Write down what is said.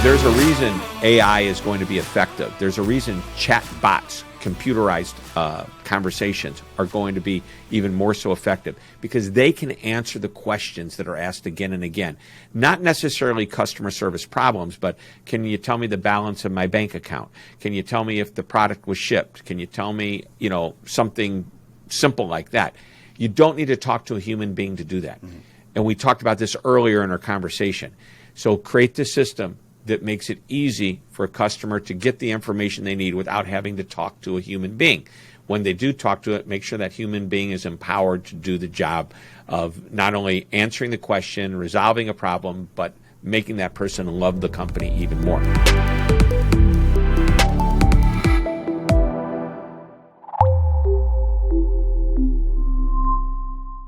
There's a reason AI is going to be effective. There's a reason chat bots, computerized conversations are going to be even more so effective, because they can answer the questions that are asked again and again. Not necessarily customer service problems, but can you tell me the balance of my bank account? Can you tell me if the product was shipped? Can you tell me, something simple like that? You don't need to talk to a human being to do that. Mm-hmm. And we talked about this earlier in our conversation. So create the system that makes it easy for a customer to get the information they need without having to talk to a human being. When they do talk to it, make sure that human being is empowered to do the job of not only answering the question, resolving a problem, but making that person love the company even more.